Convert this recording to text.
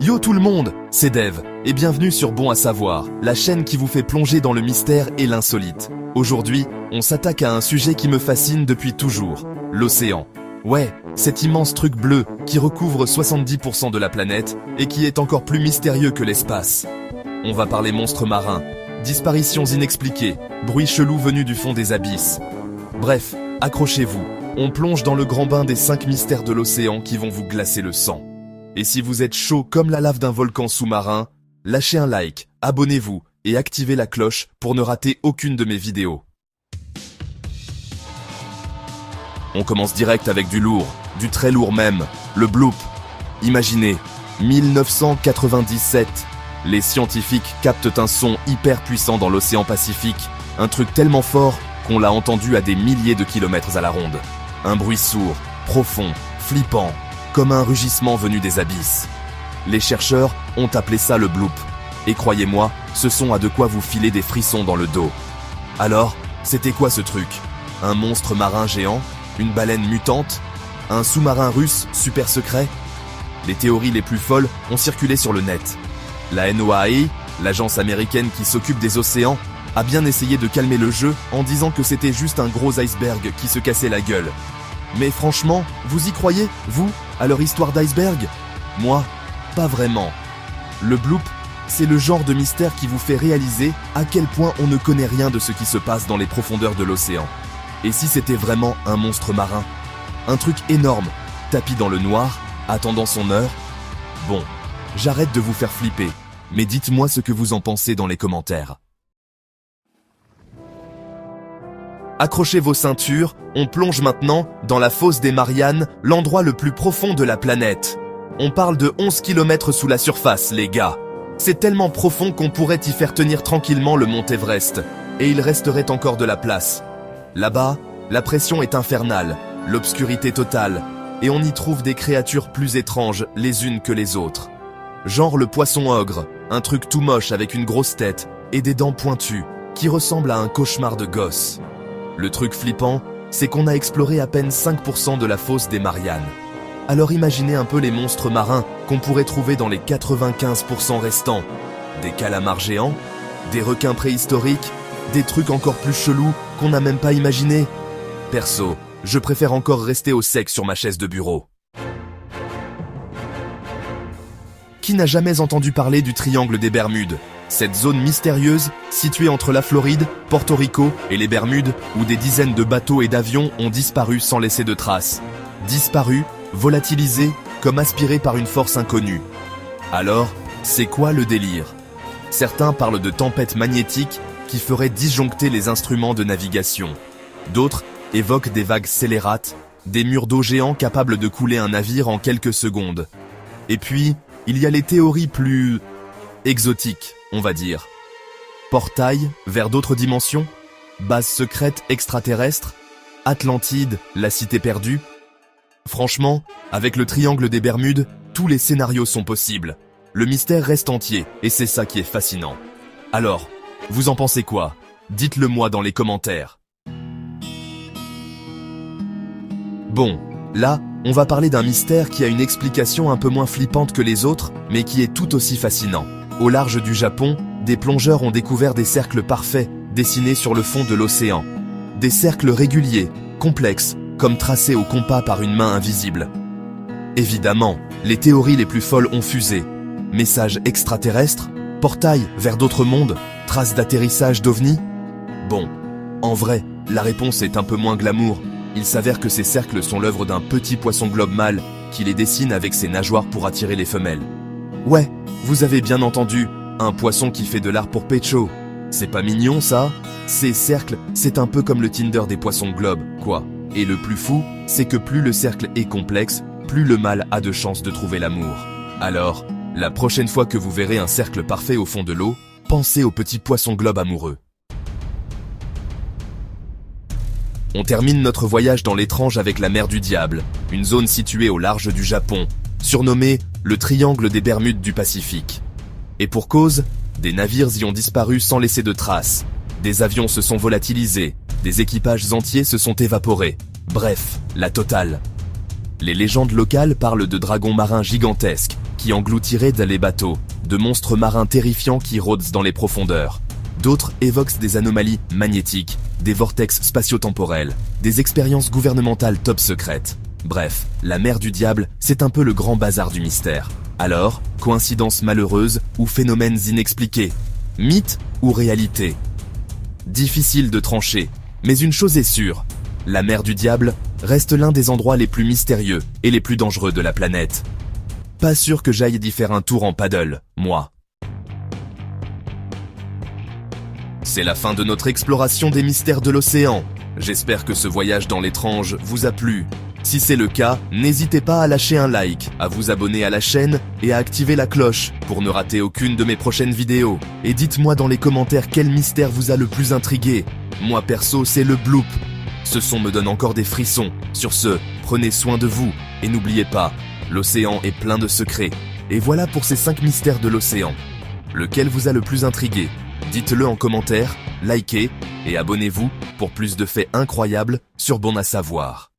Yo tout le monde, c'est Dev, et bienvenue sur Bon à savoir, la chaîne qui vous fait plonger dans le mystère et l'insolite. Aujourd'hui, on s'attaque à un sujet qui me fascine depuis toujours, l'océan. Ouais, cet immense truc bleu qui recouvre 70% de la planète et qui est encore plus mystérieux que l'espace. On va parler monstres marins, disparitions inexpliquées, bruits chelous venus du fond des abysses. Bref, accrochez-vous, on plonge dans le grand bain des 5 mystères de l'océan qui vont vous glacer le sang. Et si vous êtes chaud comme la lave d'un volcan sous-marin, lâchez un like, abonnez-vous et activez la cloche pour ne rater aucune de mes vidéos. On commence direct avec du lourd, du très lourd même, le bloop. Imaginez, 1997, les scientifiques captent un son hyper puissant dans l'océan Pacifique, un truc tellement fort qu'on l'a entendu à des milliers de kilomètres à la ronde. Un bruit sourd, profond, flippant, comme un rugissement venu des abysses. Les chercheurs ont appelé ça le bloop. Et croyez-moi, ce son a de quoi vous filer des frissons dans le dos. Alors, c'était quoi ce truc? Un monstre marin géant? Une baleine mutante? Un sous-marin russe super secret? Les théories les plus folles ont circulé sur le net. La NOAA, l'agence américaine qui s'occupe des océans, a bien essayé de calmer le jeu en disant que c'était juste un gros iceberg qui se cassait la gueule. Mais franchement, vous y croyez, vous, à leur histoire d'iceberg? Moi, pas vraiment. Le bloop, c'est le genre de mystère qui vous fait réaliser à quel point on ne connaît rien de ce qui se passe dans les profondeurs de l'océan. Et si c'était vraiment un monstre marin? Un truc énorme, tapi dans le noir, attendant son heure? Bon, j'arrête de vous faire flipper, mais dites-moi ce que vous en pensez dans les commentaires. Accrochez vos ceintures, on plonge maintenant dans la fosse des Mariannes, l'endroit le plus profond de la planète. On parle de 11 km sous la surface, les gars. C'est tellement profond qu'on pourrait y faire tenir tranquillement le mont Everest, et il resterait encore de la place. Là-bas, la pression est infernale, l'obscurité totale, et on y trouve des créatures plus étranges les unes que les autres. Genre le poisson ogre, un truc tout moche avec une grosse tête et des dents pointues, qui ressemble à un cauchemar de gosse. Le truc flippant, c'est qu'on a exploré à peine 5% de la fosse des Mariannes. Alors imaginez un peu les monstres marins qu'on pourrait trouver dans les 95% restants. Des calamars géants, des requins préhistoriques, des trucs encore plus chelous qu'on n'a même pas imaginés. Perso, je préfère encore rester au sec sur ma chaise de bureau. Qui n'a jamais entendu parler du triangle des Bermudes? Cette zone mystérieuse, située entre la Floride, Porto Rico et les Bermudes, où des dizaines de bateaux et d'avions ont disparu sans laisser de traces. Disparus, volatilisés, comme aspirés par une force inconnue. Alors, c'est quoi le délire? Certains parlent de tempêtes magnétiques qui feraient disjoncter les instruments de navigation. D'autres évoquent des vagues scélérates, des murs d'eau géants capables de couler un navire en quelques secondes. Et puis, il y a les théories plus exotiques, on va dire. Portail vers d'autres dimensions? Base secrète extraterrestre? Atlantide, la cité perdue? Franchement, avec le triangle des Bermudes, tous les scénarios sont possibles. Le mystère reste entier, et c'est ça qui est fascinant. Alors, vous en pensez quoi? Dites-le moi dans les commentaires. Bon, là, on va parler d'un mystère qui a une explication un peu moins flippante que les autres, mais qui est tout aussi fascinant. Au large du Japon, des plongeurs ont découvert des cercles parfaits, dessinés sur le fond de l'océan. Des cercles réguliers, complexes, comme tracés au compas par une main invisible. Évidemment, les théories les plus folles ont fusé. Messages extraterrestres? Portail vers d'autres mondes? Traces d'atterrissage d'ovnis? Bon, en vrai, la réponse est un peu moins glamour. Il s'avère que ces cercles sont l'œuvre d'un petit poisson globe mâle qui les dessine avec ses nageoires pour attirer les femelles. Ouais, vous avez bien entendu, un poisson qui fait de l'art pour pécho. C'est pas mignon ça? Ces cercles, c'est un peu comme le Tinder des poissons globes, quoi. Et le plus fou, c'est que plus le cercle est complexe, plus le mâle a de chances de trouver l'amour. Alors, la prochaine fois que vous verrez un cercle parfait au fond de l'eau, pensez au petit poisson globe amoureux. On termine notre voyage dans l'étrange avec la mer du Diable, une zone située au large du Japon, surnommée le triangle des Bermudes du Pacifique. Et pour cause, des navires y ont disparu sans laisser de traces, des avions se sont volatilisés, des équipages entiers se sont évaporés, bref, la totale. Les légendes locales parlent de dragons marins gigantesques qui engloutiraient les bateaux, de monstres marins terrifiants qui rôdent dans les profondeurs. D'autres évoquent des anomalies magnétiques, des vortex spatio-temporels, des expériences gouvernementales top secrètes. Bref, la mer du diable, c'est un peu le grand bazar du mystère. Alors, coïncidences malheureuses ou phénomènes inexpliqués? Mythe ou réalité? Difficile de trancher, mais une chose est sûre, la mer du diable reste l'un des endroits les plus mystérieux et les plus dangereux de la planète. Pas sûr que j'aille d'y faire un tour en paddle, moi. C'est la fin de notre exploration des mystères de l'océan. J'espère que ce voyage dans l'étrange vous a plu. Si c'est le cas, n'hésitez pas à lâcher un like, à vous abonner à la chaîne et à activer la cloche pour ne rater aucune de mes prochaines vidéos. Et dites-moi dans les commentaires quel mystère vous a le plus intrigué. Moi perso, c'est le bloop. Ce son me donne encore des frissons. Sur ce, prenez soin de vous et n'oubliez pas, l'océan est plein de secrets. Et voilà pour ces 5 mystères de l'océan. Lequel vous a le plus intrigué? Dites-le en commentaire, likez et abonnez-vous pour plus de faits incroyables sur Bon à savoir.